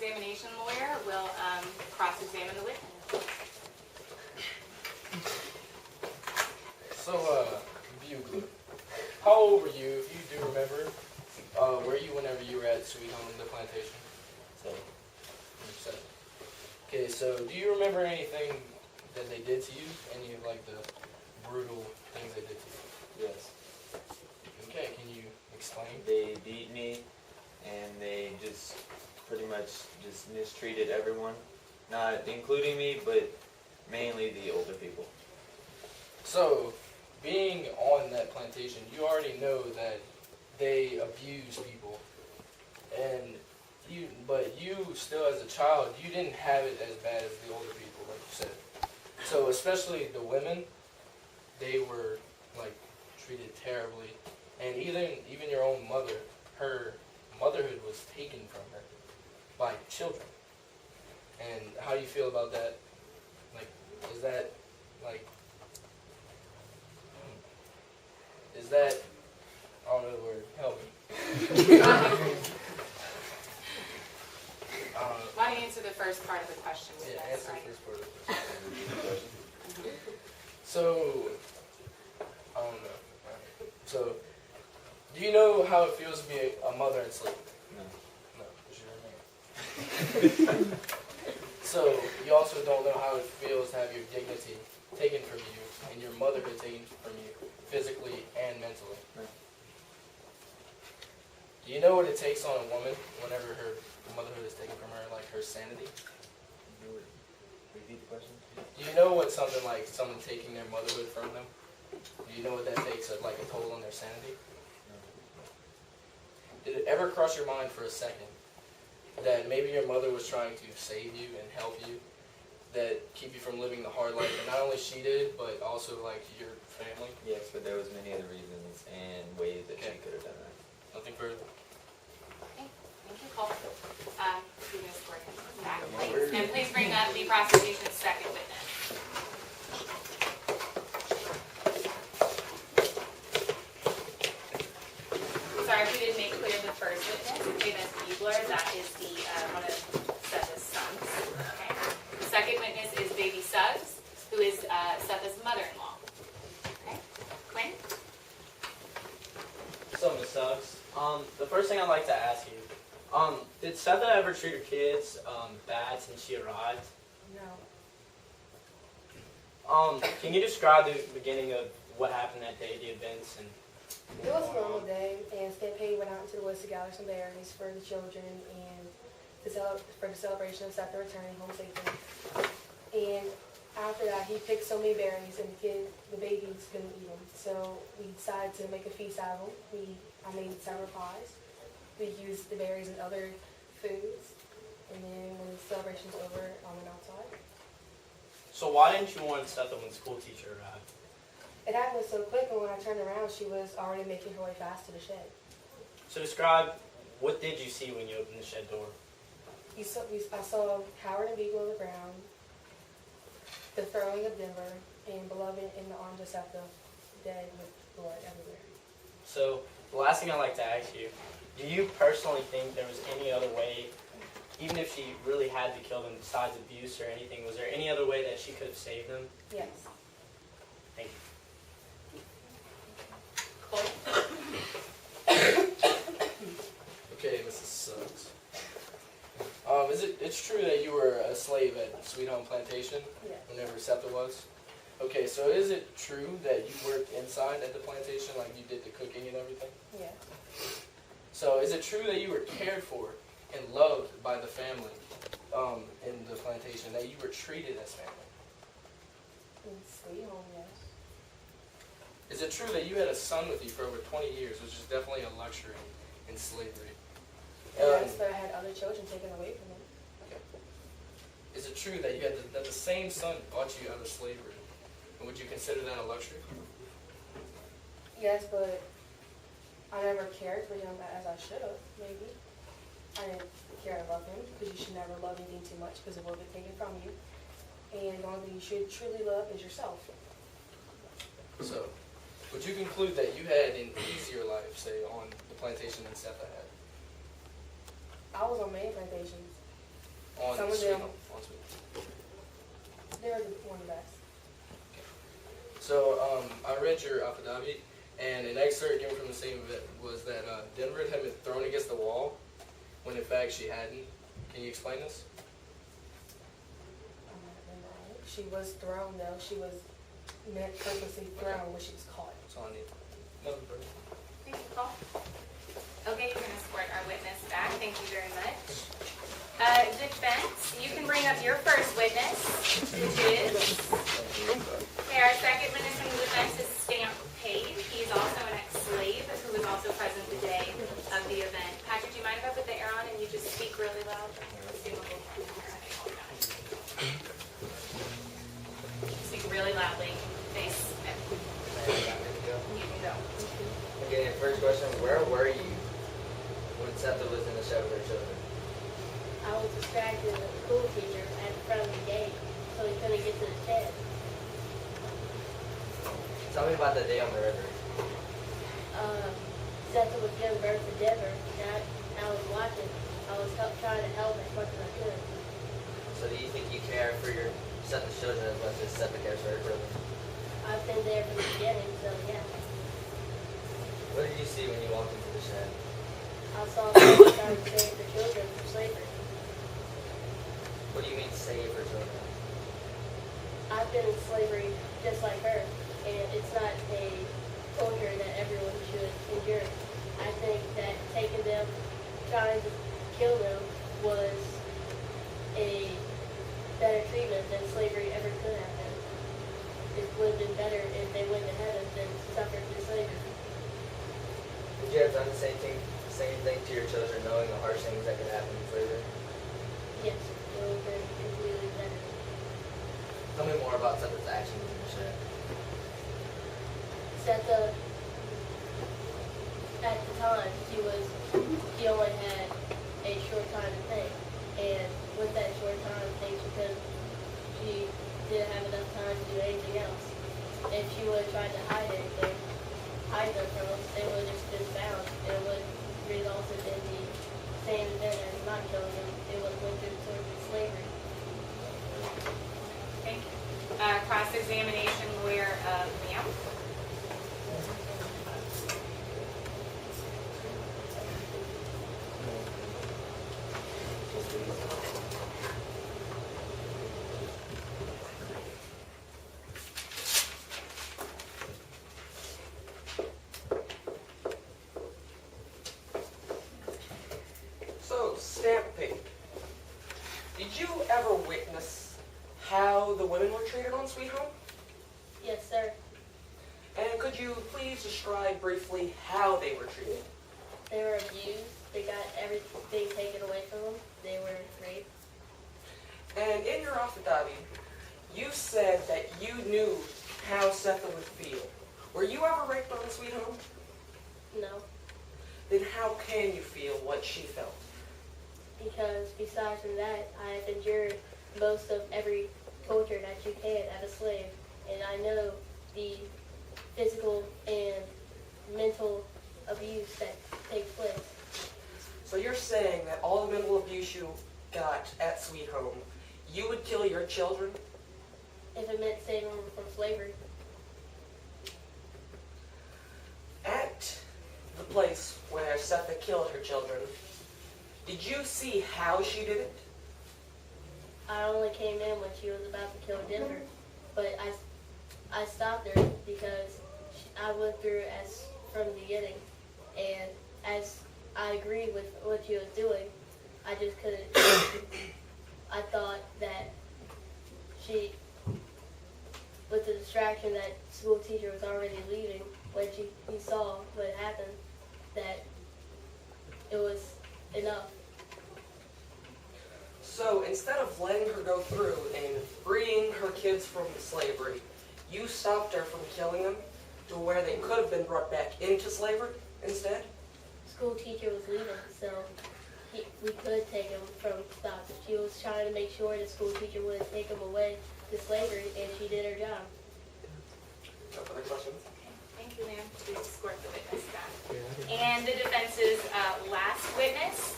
cross-examination lawyer will cross-examine the witness. So, Bugler, how old were you, if you do remember? Were you whenever you were at Sweet Home, the plantation? 7. You're 7. Okay, so do you remember anything that they did to you? Any of like the brutal things they did to you? Yes. Okay, can you explain? They beat me, and they just pretty much just mistreated everyone. Not including me, but mainly the older people. So, being on that plantation, you already know that they abuse people, and but you still as a child, you didn't have it as bad as the older people, like you said. So especially the women, they were like treated terribly, and even your own mother, her motherhood was taken from her by children. And how do you feel about that? Like, is that like? Is that, I don't know the word, help me. Why don't you answer the first part of the question with Yeah, this, answer right? the first part of the question. So, I don't know. So, do you know how it feels to be a mother in slavery? No. No, because you're a man. So, you also don't know how it feels to have your dignity taken from you and your motherhood taken from you, physically and mentally. No. Do you know what it takes on a woman whenever her motherhood is taken from her, like her sanity? Repeat the question. Do you know what something like someone taking their motherhood from them? Do you know what that takes, like a toll on their sanity? No. Did it ever cross your mind for a second that maybe your mother was trying to save you and help you, that keep you from living the hard life that not only she did, but also like your family? Yes, but there was many other reasons and ways that she could have done that. Nothing further. Okay, thank you, Cole. Do this for him back, please. And please bring up the prosecution's second witness. Sorry if we didn't make clear the first witness, Ms. Bugler, that is the one of Seth's sons. Okay. The second witness is baby Suggs, who is Seth's mother-in-law. Okay. Quinn? So, Ms. Suggs, the first thing I'd like to ask you, did Seth ever treat her kids bad since she arrived? No. Can you describe the beginning of what happened that day, the events, and It was a normal day, and Stampede went out into the woods to gather some berries for the children and for the celebration of Seth returning home safely. And after that, he picked so many berries, and the babies couldn't eat them. So we decided to make a feast out of them. I made several pies. We used the berries and other foods, and then when the celebration was over, I went outside. so why didn't you warn Seth when the school teacher arrived? It happened so quick, and when I turned around, she was already making her way fast to the shed. So describe, what did you see when you opened the shed door? I saw Howard and Beagle on the ground, the throwing of Denver, and Beloved in the arms of Seth, dead with blood everywhere. So the last thing I'd like to ask you, do you personally think there was any other way, even if she really had to kill them besides abuse or anything, was there any other way that she could have saved them? Yes. Thank you. Okay, Mrs. Suggs. It's true that you were a slave at Sweet Home Plantation Yes. whenever Seth was? Okay, so is it true that you worked inside at the plantation, like you did the cooking and everything? Yes. So is it true that you were cared for and loved by the family in the plantation, that you were treated as family? In Sweet Home, yes. Is it true that you had a son with you for over 20 years, which is definitely a luxury in slavery? Yes, but I had other children taken away from me. Is it true that that the same son bought you out of slavery? And would you consider that a luxury? Yes, but I never cared for him as I should have, maybe. I didn't care to love him, because you should never love anything too much, because it will get taken from you. And the only thing you should truly love is yourself. So, would you conclude that you had an easier life, say, on the plantation than Seth had? I was on many plantations. on Some of Sweet them. Home? On Sweet Home. They're the one best. So I read your affidavit, and an excerpt given from the same event was that Denver had been thrown against the wall, when in fact she hadn't. Can you explain this? She was thrown though. She was meant purposely thrown when she was caught. That's all I need. Another person. Thank you, Paul. Okay, you're gonna escort our witness back. Thank you very much. Defense, you can bring up your first witness, which is, okay, our second witness from the defense is Stamp Page. He's also an ex-slave who was also present the day of the event. Patrick, do you mind if I put the air on and you just speak really loud? Speak really loudly. Face. You can go. Okay, first question, where were you when Seth was in the show with her children? I was distracted with the school teacher at the front of the gate, so he couldn't get to the shed. Tell me about the day on the river. Seth was giving birth to Denver, and I was watching. I was trying to help as much as I could. So do you think you care for your Seth's children as much as Seth cares for her children? I've been there from the beginning, so yeah. What did you see when you walked into the shed? I saw people trying to save the children from slavery. What do you mean save her children? I've been in slavery just like her, and it's not a culture that everyone should endure. I think that taking them, trying to kill them, was a better treatment than slavery ever could have been. It would have been better if they went to heaven than suffered through slavery. Would you have done the same thing to your children, knowing the harsh things that could happen in slavery? Yes, it would have been completely better. Tell me more about Seth's actions in the shed. Setha, at the time, she only had a short time to think. And with that short time to think, she didn't have enough time to do anything else. If she would have tried to hide them from us, they would have just been found. And it would have resulted in the same event as not killing them. It would have went through towards slavery. Thank you. Cross-examination lawyer, Liam. So, Stamp Pig, did you ever witness how the women were treated on Sweet Home? Yes, sir. And could you please describe briefly how they were treated? They were abused. They got everything taken away from them. They were raped. And in your affidavit, you said that you knew how Setha would feel. Were you ever raped on Sweet Home? No, Then how can you feel what she felt? because besides from that, I have endured most of every torture that you can as a slave, and I know the physical and mental abuse that takes place. So you're saying that all the mental abuse you got at Sweet Home, you would kill your children? If it meant saving them from slavery, At the place where Setha killed her children, did you see how she did it? I only came in when she was about to kill Denver, but I stopped her because I went through as from the beginning, and as I agreed with what she was doing, I just couldn't. I thought that she, with the distraction that school teacher was already leaving, when he saw what happened, that it was enough. So instead of letting her go through and freeing her kids from slavery, you stopped her from killing them to where they could have been brought back into slavery instead? School teacher was leaving, so we could take him from stoppage. She was trying to make sure the school teacher wouldn't take him away to slavery, and she did her job. No further questions? Thank you, Liam. Please escort the witness back. And the defense's last witness